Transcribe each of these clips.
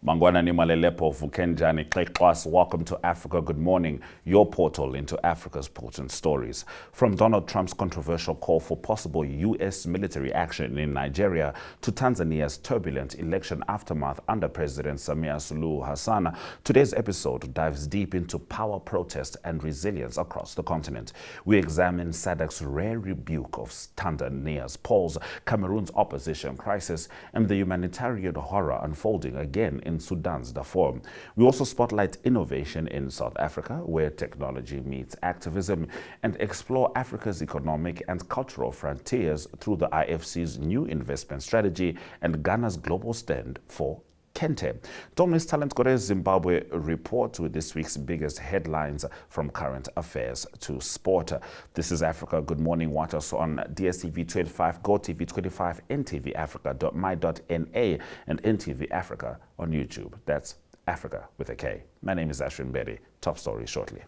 Mangwana ni malelepo vukenjani class. Welcome to Africa Good Morning, your portal into Africa's potent stories. From Donald Trump's controversial call for possible U.S. military action in Nigeria to Tanzania's turbulent election aftermath under President Samia Suluhu Hassan, today's episode dives deep into power, protest, and resilience across the continent. We examine SADC's rare rebuke of Tanzania's polls, Cameroon's opposition crisis, and the humanitarian horror unfolding again in Sudan's Darfur. We also spotlight innovation in South Africa, where technology meets activism, and explore Africa's economic and cultural frontiers through the IFC's new investment strategy and Ghana's global stand for Kente. Don't miss Talent Gore's Zimbabwe report with this week's biggest headlines from current affairs to sport. This is Africa Good Morning. Watch us on DSTV 25, GoTV 25, ntv-africa.my.na, and NTV Africa on YouTube. That's Africa with a K. My name is Ashwin Bedi. Top story shortly.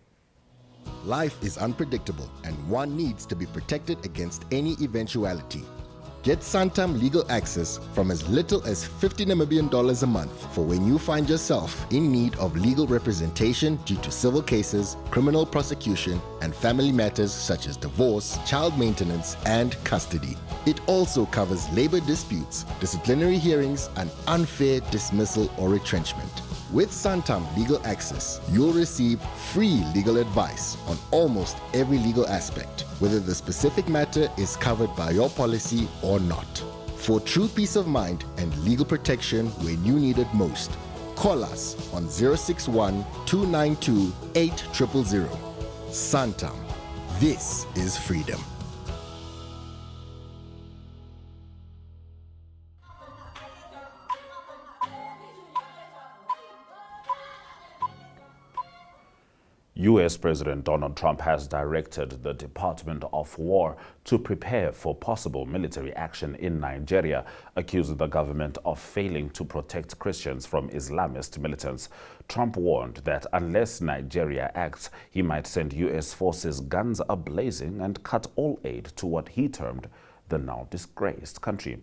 Life is unpredictable, and one needs to be protected against any eventuality. Get Santam legal access from as little as $50 Namibian a month for when you find yourself in need of legal representation due to civil cases, criminal prosecution, and family matters such as divorce, child maintenance, and custody. It also covers labor disputes, disciplinary hearings, and unfair dismissal or retrenchment. With Santam Legal Access, you'll receive free legal advice on almost every legal aspect, whether the specific matter is covered by your policy or not. For true peace of mind and legal protection when you need it most, call us on 061-292-8000. Santam. This is freedom. U.S. President Donald Trump has directed the Department of War to prepare for possible military action in Nigeria, accusing the government of failing to protect Christians from Islamist militants. Trump warned that unless Nigeria acts, he might send U.S. forces guns a-blazing and cut all aid to what he termed the now disgraced country.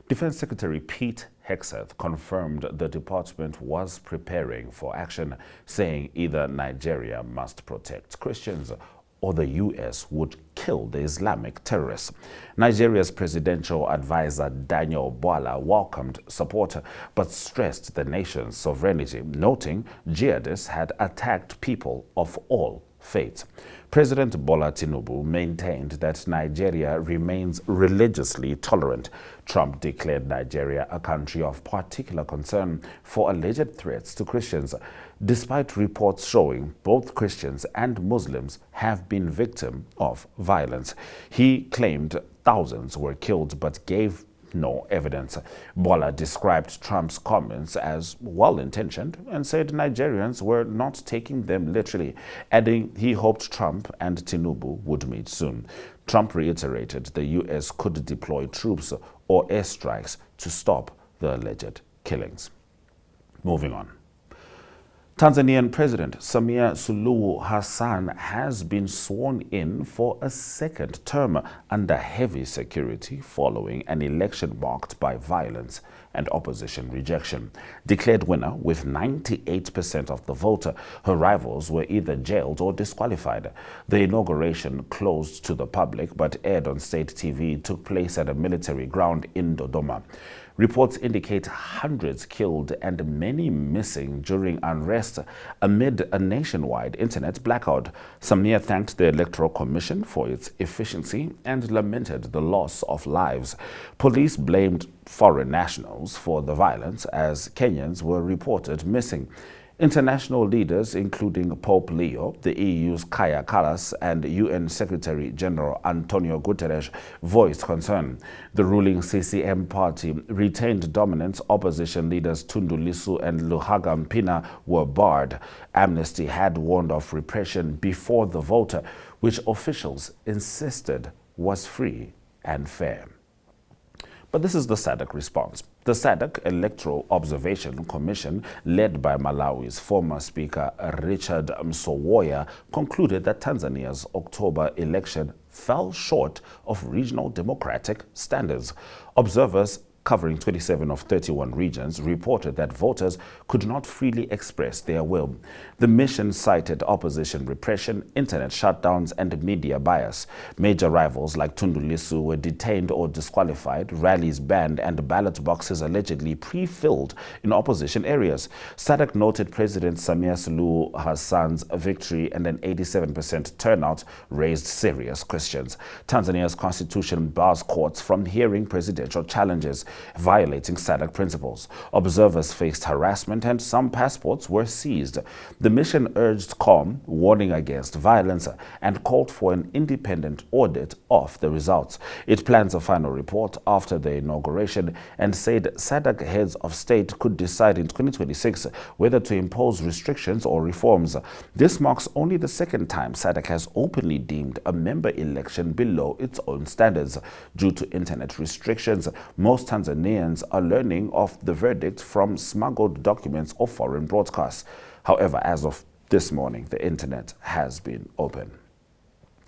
Defense Secretary Pete Hegseth confirmed the department was preparing for action, saying either Nigeria must protect Christians or the U.S. would kill the Islamic terrorists. Nigeria's presidential advisor Daniel Bwala welcomed support but stressed the nation's sovereignty, noting jihadists had attacked people of all faiths. President Bola Tinubu maintained that Nigeria remains religiously tolerant. Trump declared Nigeria a country of particular concern for alleged threats to Christians, despite reports showing both Christians and Muslims have been victims of violence. He claimed thousands were killed but gave no evidence. Bola described Trump's comments as well-intentioned and said Nigerians were not taking them literally, adding he hoped Trump and Tinubu would meet soon. Trump reiterated the U.S. could deploy troops or airstrikes to stop the alleged killings. Moving on. Tanzanian President Samia Suluhu Hassan has been sworn in for a second term under heavy security following an election marked by violence and opposition rejection. Declared winner with 98% of the vote, her rivals were either jailed or disqualified. The inauguration, closed to the public but aired on state TV, took place at a military ground in Dodoma. Reports indicate hundreds killed and many missing during unrest amid a nationwide internet blackout. Samia thanked the Electoral Commission for its efficiency and lamented the loss of lives. Police blamed foreign nationals for the violence as Kenyans were reported missing. International leaders, including Pope Leo, the EU's Kaja Kallas, and UN Secretary-General Antonio Guterres, voiced concern. The ruling CCM party retained dominance. Opposition leaders Tundu Lissu and Luhaga Mpina were barred. Amnesty had warned of repression before the vote, which officials insisted was free and fair. But this is the SADC response. The SADC Electoral Observation Commission, led by Malawi's former Speaker Richard Msowoya, concluded that Tanzania's October election fell short of regional democratic standards. Observers covering 27 of 31 regions, reported that voters could not freely express their will. The mission cited opposition repression, internet shutdowns, and media bias. Major rivals like Tundu Lissu were detained or disqualified, rallies banned, and ballot boxes allegedly pre-filled in opposition areas. SADC noted President Samia Suluhu Hassan's victory and an 87% turnout raised serious questions. Tanzania's constitution bars courts from hearing presidential challenges, violating SADC principles. Observers faced harassment and some passports were seized. The mission urged calm, warning against violence, and called for an independent audit of the results. It plans a final report after the inauguration and said SADC heads of state could decide in 2026 whether to impose restrictions or reforms. This marks only the second time SADC has openly deemed a member election below its own standards. Due to internet restrictions, most Tanzanians are learning of the verdict from smuggled documents or foreign broadcasts. However, as of this morning, the internet has been open.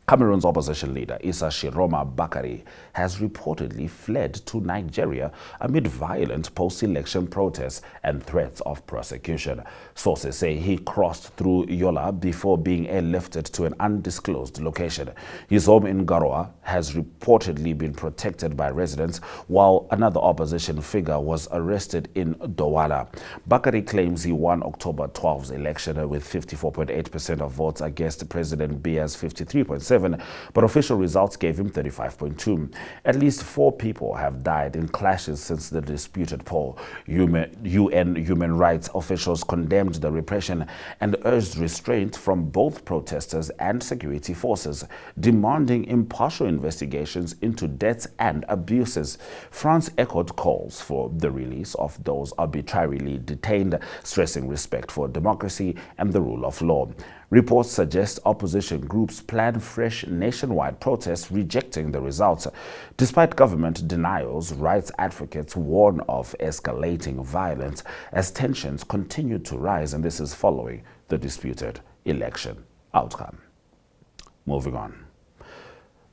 Cameroon's opposition leader, Issa Tchiroma Bakary, has reportedly fled to Nigeria amid violent post-election protests and threats of prosecution. Sources say he crossed through Yola before being airlifted to an undisclosed location. His home in Garoua has reportedly been protected by residents, while another opposition figure was arrested in Douala. Bakary claims he won October 12's election with 54.8% of votes against President Biya's 53.7%. But official results gave him 35.2. At least 4 people have died in clashes since the disputed poll. UN human rights officials condemned the repression and urged restraint from both protesters and security forces, demanding impartial investigations into deaths and abuses. France echoed calls for the release of those arbitrarily detained, stressing respect for democracy and the rule of law. Reports suggest opposition groups plan fresh nationwide protests rejecting the results. Despite government denials, rights advocates warn of escalating violence as tensions continue to rise, and this is following the disputed election outcome. Moving on.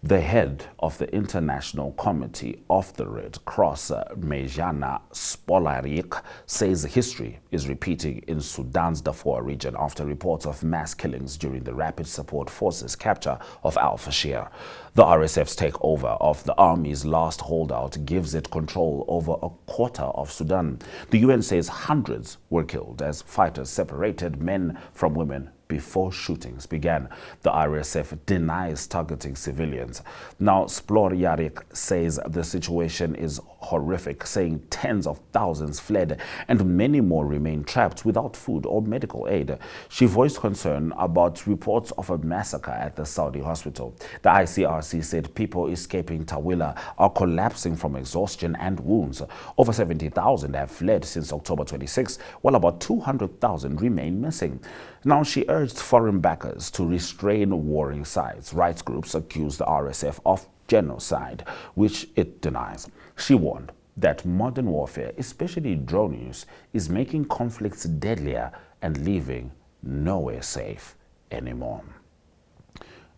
The head of the International Committee of the Red Cross, Mirjana Spolarich, says history is repeating in Sudan's Darfur region after reports of mass killings during the Rapid Support Forces capture of Al-Fashir. The RSF's takeover of the army's last holdout gives it control over a quarter of Sudan. The UN says hundreds were killed as fighters separated men from women before shootings began. The RSF denies targeting civilians. Now, Spolarich says the situation is horrific, saying tens of thousands fled and many more remain trapped without food or medical aid. She voiced concern about reports of a massacre at the Saudi hospital. The ICRC said people escaping Tawila are collapsing from exhaustion and wounds. Over 70,000 have fled since October 26, while about 200,000 remain missing. Now, she urged foreign backers to restrain warring sides. Rights groups accused the RSF of genocide, which it denies. She warned that modern warfare, especially drone use, is making conflicts deadlier and leaving nowhere safe anymore.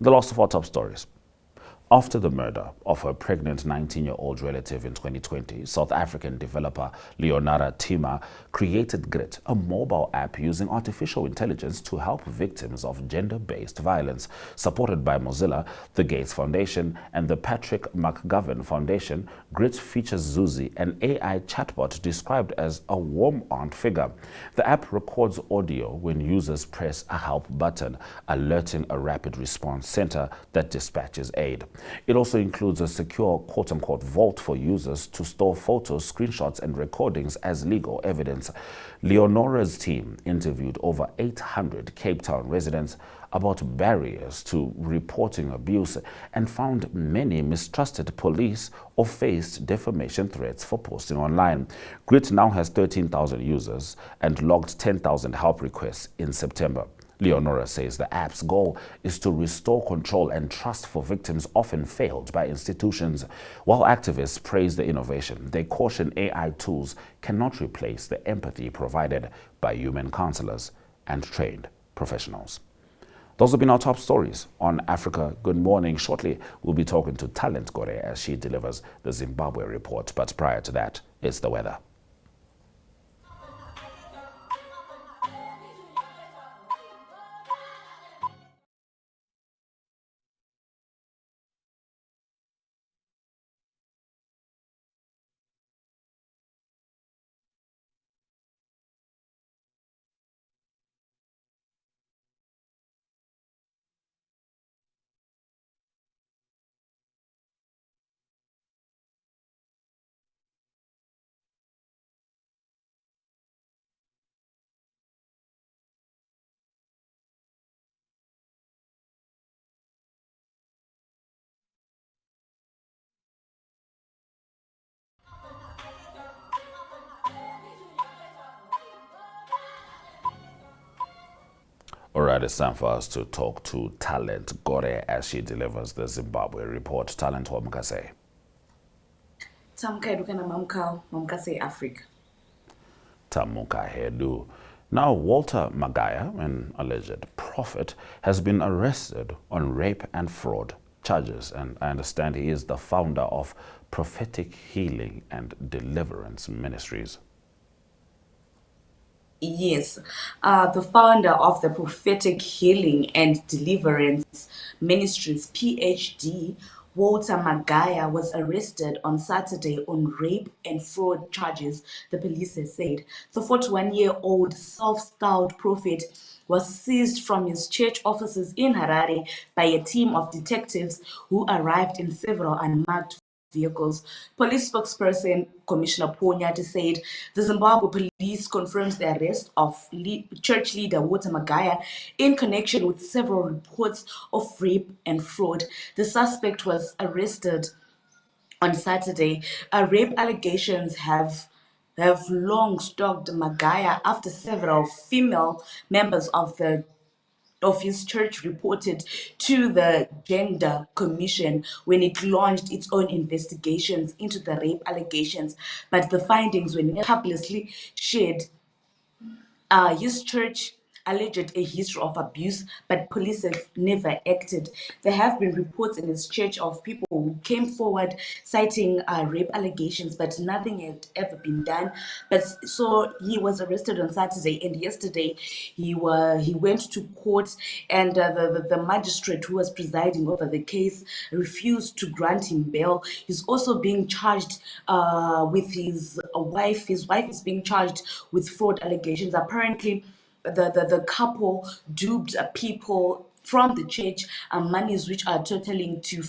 The last of our top stories. After the murder of her pregnant 19-year-old relative in 2020, South African developer Leonora Tima created Grit, a mobile app using artificial intelligence to help victims of gender-based violence. Supported by Mozilla, the Gates Foundation, and the Patrick McGovern Foundation, Grit features Zuzi, an AI chatbot described as a warm aunt figure. The app records audio when users press a help button, alerting a rapid response center that dispatches aid. It also includes a secure quote-unquote vault for users to store photos, screenshots, and recordings as legal evidence. Leonora's team interviewed over 800 Cape Town residents about barriers to reporting abuse and found many mistrusted police or faced defamation threats for posting online. Grit now has 13,000 users and logged 10,000 help requests in September. Leonora says the app's goal is to restore control and trust for victims often failed by institutions. While activists praise the innovation, they caution AI tools cannot replace the empathy provided by human counselors and trained professionals. Those have been our top stories on Africa Good Morning. Shortly, we'll be talking to Talent Gore as she delivers the Zimbabwe report. But prior to that, It's the weather. All right, it's time for us to talk to Talent Gore as she delivers the Zimbabwe report. Talent, what can I say? Mamkase Africa. Tamuka Hedu. Now, Walter Magaya, an alleged prophet, has been arrested on rape and fraud charges, and I understand he is the founder of Prophetic Healing and Deliverance Ministries. Yes, the founder of the Prophetic Healing and Deliverance Ministries, PhD, Walter Magaya, was arrested on Saturday on rape and fraud charges, the police has said. The 41-year-old self-styled prophet was seized from his church offices in Harare by a team of detectives who arrived in several unmarked vehicles. Police spokesperson Commissioner Ponyati said the Zimbabwe police confirms the arrest of church leader Walter Magaya in connection with several reports of rape and fraud. The suspect was arrested on Saturday. Rape allegations have long stalked Magaya after several female members of his church reported to the Gender Commission when it launched its own investigations into the rape allegations, but the findings were never publicly shared. His church alleged a history of abuse, but police have never acted. There have been reports in his church of people who came forward citing rape allegations, but nothing had ever been done. But so he was arrested on Saturday, and yesterday he went to court, and the magistrate who was presiding over the case refused to grant him bail. He's also being charged with his wife. His wife is being charged with fraud allegations. Apparently, the couple duped people from the church monies which are totaling to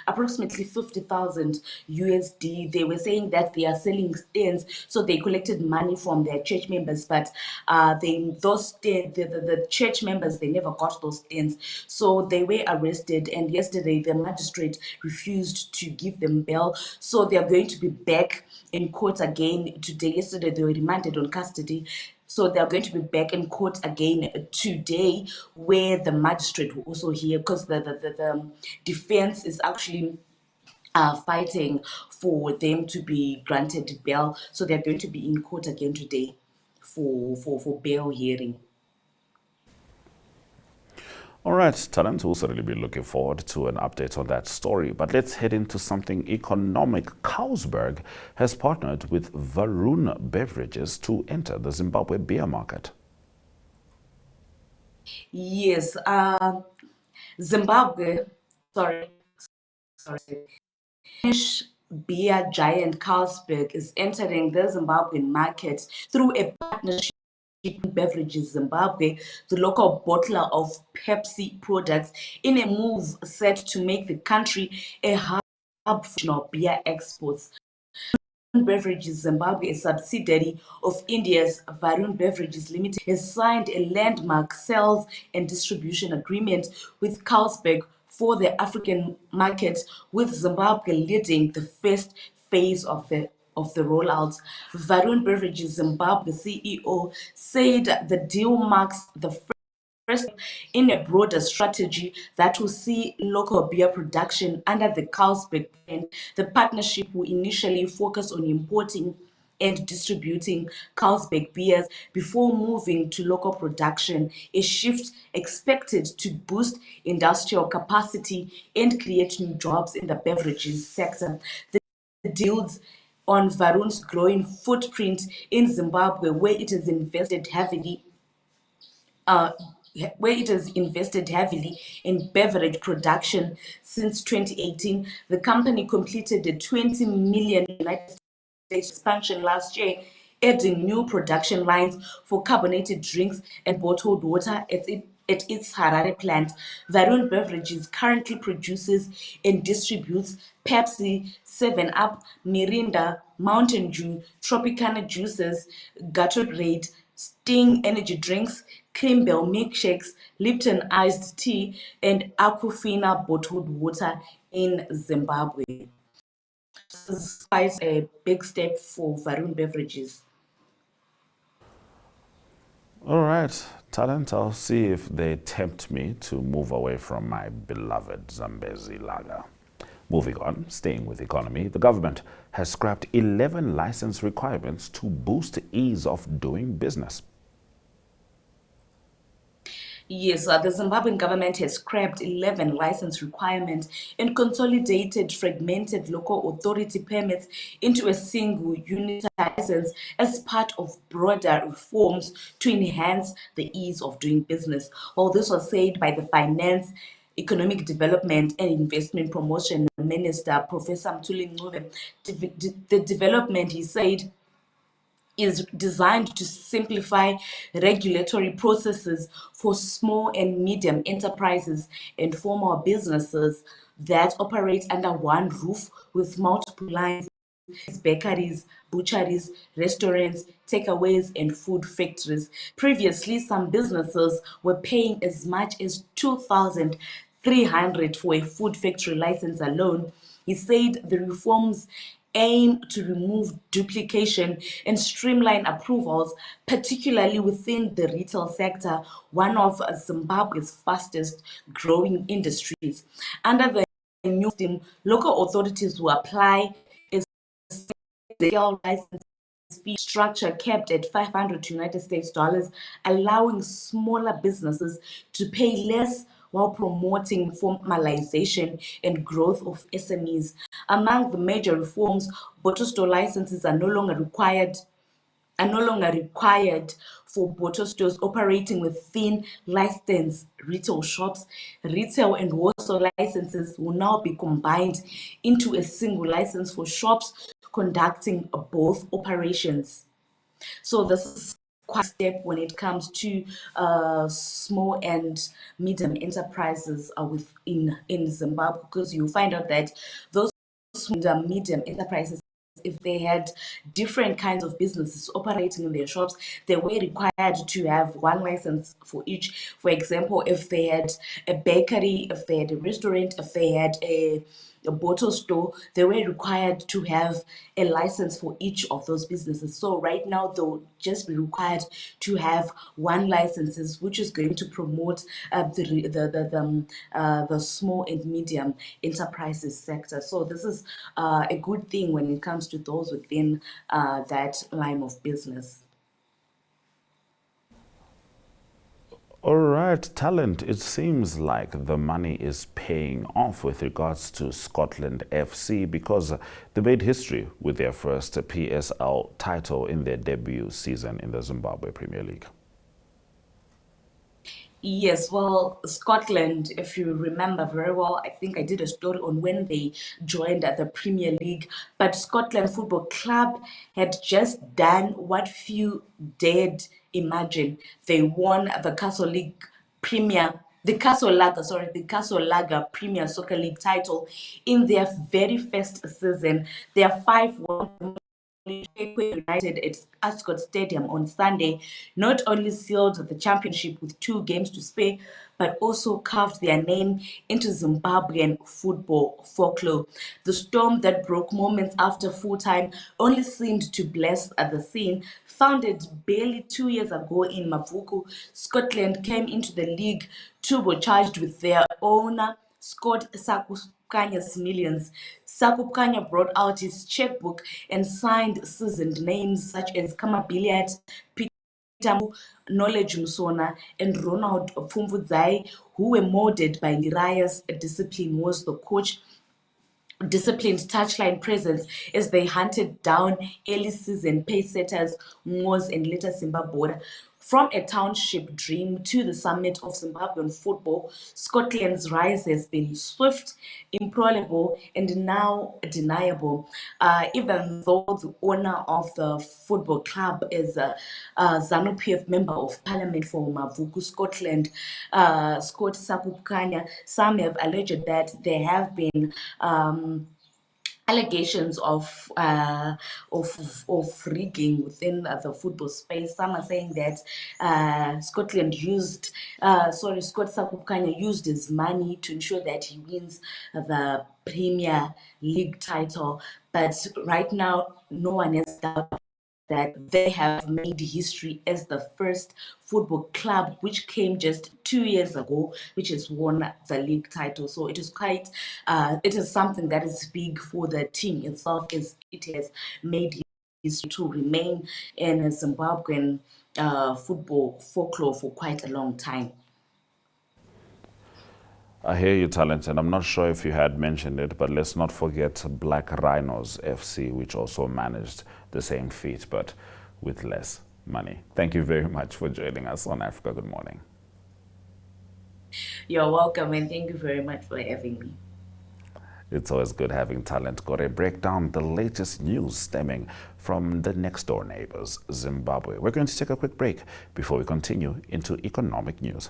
approximately 50,000 USD. They were saying that they are selling stands, so they collected money from their church members, but the church members, they never got those stands, so they were arrested. And yesterday the magistrate refused to give them bail, so they are going to be back in court again today. Yesterday they were remanded on custody. So they're going to be back in court again today, where the magistrate will also hear, because the defense is actually fighting for them to be granted bail. So they're going to be in court again today for bail hearing. All right, Talent, we'll certainly be looking forward to an update on that story. But let's head into something economic. Carlsberg has partnered with Varun Beverages to enter the Zimbabwe beer market. Yes, Zimbabwe, sorry, Finnish beer giant Carlsberg is entering the Zimbabwean market through a partnership with Beverages Zimbabwe, the local bottler of Pepsi products, in a move set to make the country a hub for beer exports. Beverages Zimbabwe, a subsidiary of India's Varun Beverages Limited, has signed a landmark sales and distribution agreement with Carlsberg for the African market, with Zimbabwe leading the first phase of the rollout. Varun Beverages Zimbabwe CEO said the deal marks the first in a broader strategy that will see local beer production under the Carlsberg brand. The partnership will initially focus on importing and distributing Carlsberg beers before moving to local production, a shift expected to boost industrial capacity and create new jobs in the beverages sector. The deals on Varun's growing footprint in Zimbabwe, where it has invested heavily in beverage production since 2018. The company completed a 20 million United States expansion last year, adding new production lines for carbonated drinks and bottled water at its Harare plant. Varun Beverages currently produces and distributes Pepsi, 7-Up, Mirinda, Mountain Dew, Tropicana juices, Gatorade, Sting energy drinks, Crimbel milkshakes, Lipton iced tea, and Aquafina bottled water in Zimbabwe. This is quite a big step for Varun Beverages. All right, Talent, I'll see if they tempt me to move away from my beloved Zambezi lager. Moving on, staying with economy, the government has scrapped 11 license requirements to boost ease of doing business. Yes, the Zimbabwean government has scrapped 11 license requirements and consolidated fragmented local authority permits into a single unit license as part of broader reforms to enhance the ease of doing business. Well, this was said by the Finance, Economic Development and Investment Promotion Minister, Professor Mthuli Ncube. The development, he said, is designed to simplify regulatory processes for small and medium enterprises and formal businesses that operate under one roof with multiple lines, bakeries, butcheries, restaurants, takeaways, and food factories. Previously, some businesses were paying as much as 2,300 for a food factory license alone. He said the reforms aim to remove duplication and streamline approvals, particularly within the retail sector, one of Zimbabwe's fastest growing industries. Under the new system, local authorities will apply a scale license fee structure capped at 500 United States dollars, allowing smaller businesses to pay less while promoting formalization and growth of SMEs. Among the major reforms, bottle store licenses are no longer required for bottle stores operating within licensed retail shops. Retail and wholesale licenses will now be combined into a single license for shops conducting both operations. So this is quite a step when it comes to small and medium enterprises in Zimbabwe, because you find out that those small and medium enterprises, if they had different kinds of businesses operating in their shops, they were required to have one license for each. For example, if they had a bakery, if they had a restaurant, if they had a bottle store, they were required to have a license for each of those businesses. So right now they'll just be required to have one license, which is going to promote the small and medium enterprises sector. So this is a good thing when it comes to those within that line of business. All right, Talent, it seems like the money is paying off with regards to Scotland FC, because they made history with their first PSL title in their debut season in the Zimbabwe Premier League. Yes, well, Scotland, if you remember very well, I think I did a story on when they joined the Premier League. But Scotland Football Club had just done what few dared imagine. They won the Castle League Premier. The Castle Lager Premier Soccer League title in their very first season. Their 5-1 United at Ascot Stadium on Sunday not only sealed the championship with 2 games to spare, but also carved their name into Zimbabwean football folklore. The storm that broke moments after full time only seemed to bless the scene. Founded barely 2 years ago in Maputo, Scotland came into the league turbocharged with their owner, Scott Sakukanya's millions. Sakukanya brought out his checkbook and signed seasoned names such as Kama Billiard, Peter Knowledge Musona, and Ronald Pfumvudzai, who were molded by Niraya's discipline. Was the coach disciplined touchline presence as they hunted down early season pace setters Moors and later Zimbabwe. From a township dream to the summit of Zimbabwean football, Scotland's rise has been swift, improbable, and now undeniable. Even though the owner of the football club is a ZANU-PF member of parliament for Mavuku, Scotland, Scott Sapukanya, some have alleged that there have been allegations of rigging within the football space. Some are saying that Scott Sakupkanya used his money to ensure that he wins the Premier League title. But right now, no one has doubted that they have made history as the first football club which came just 2 years ago, which has won the league title. So it is it is something that is big for the team itself, as it has made history to remain in Zimbabwean football folklore for quite a long time. I hear you, Talent, and I'm not sure if you had mentioned it, but let's not forget Black Rhinos FC, which also managed the same feat, but with less money. Thank you very much for joining us on Africa Good Morning. You're welcome, and thank you very much for having me. It's always good having Talent Gore break down the latest news stemming from the next door neighbors, Zimbabwe. We're going to take a quick break before we continue into economic news.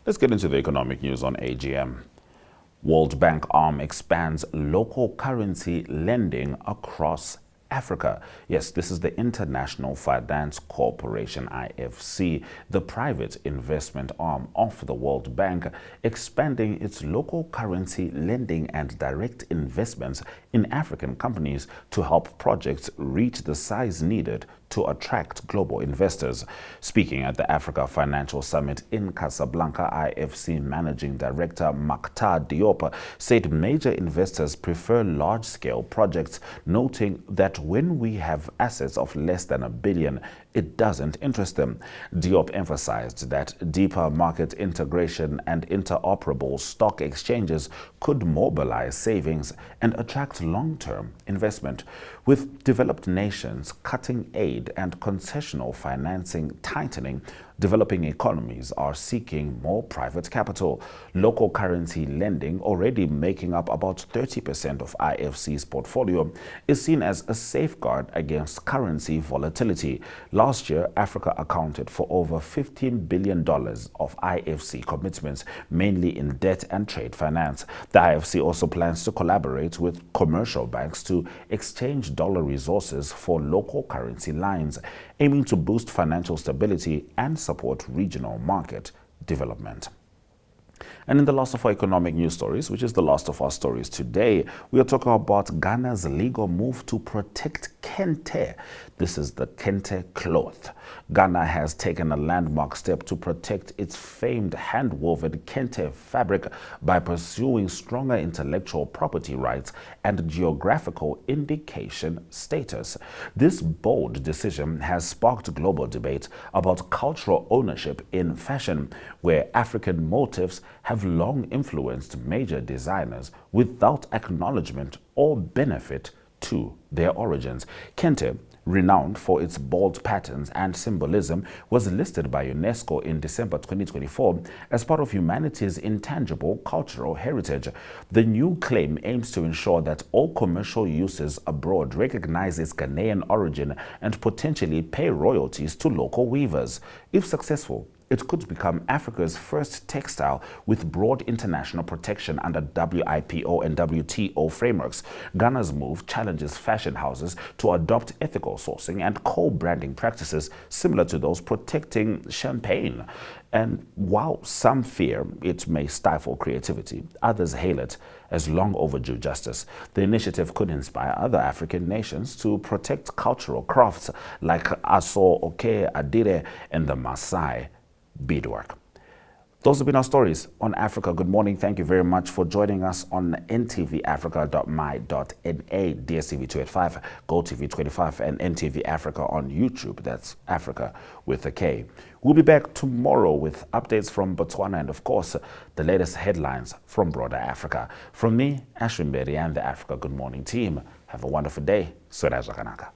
Let's get into the economic news on AGM. World Bank arm expands local currency lending across Africa. Yes, this is the International Finance Corporation, IFC, the private investment arm of the World Bank, expanding its local currency lending and direct investments in African companies to help projects reach the size needed to attract global investors. Speaking at the Africa Financial Summit in Casablanca, IFC Managing Director Maktar Diop said major investors prefer large-scale projects, noting that when we have assets of less than $1 billion, it doesn't interest them. Diop emphasized that deeper market integration and interoperable stock exchanges could mobilize savings and attract long-term investment. With developed nations cutting aid and concessional financing tightening, developing economies are seeking more private capital. Local currency lending, already making up about 30% of IFC's portfolio, is seen as a safeguard against currency volatility. Last year, Africa accounted for over $15 billion of IFC commitments, mainly in debt and trade finance. The IFC also plans to collaborate with commercial banks to exchange dollar resources for local currency lines, aiming to boost financial stability and support regional market development. And in the last of our economic news stories, which is the last of our stories today, we are talking about Ghana's legal move to protect Kente. This is the Kente cloth. Ghana has taken a landmark step to protect its famed hand-woven Kente fabric by pursuing stronger intellectual property rights and geographical indication status. This bold decision has sparked global debate about cultural ownership in fashion, where African motifs have long influenced major designers without acknowledgement or benefit to their origins. Kente, renowned for its bold patterns and symbolism, was listed by UNESCO in December 2024 as part of humanity's intangible cultural heritage. The new claim aims to ensure that all commercial uses abroad recognize its Ghanaian origin and potentially pay royalties to local weavers. If successful, it could become Africa's first textile with broad international protection under WIPO and WTO frameworks. Ghana's move challenges fashion houses to adopt ethical sourcing and co-branding practices similar to those protecting champagne. And while some fear it may stifle creativity, others hail it as long overdue justice. The initiative could inspire other African nations to protect cultural crafts like Aso, Oke, Adire, and the Maasai beadwork. Those have been our stories on Africa. Good morning. Thank you very much for joining us on ntvafrica.my.na, DSTV 285, GoTV 25, and NTV Africa on YouTube. That's Africa with a K. We'll be back tomorrow with updates from Botswana and, of course, the latest headlines from broader Africa. From me, Ashwin Berry, and the Africa Good Morning team, have a wonderful day. Soraja Kanaka.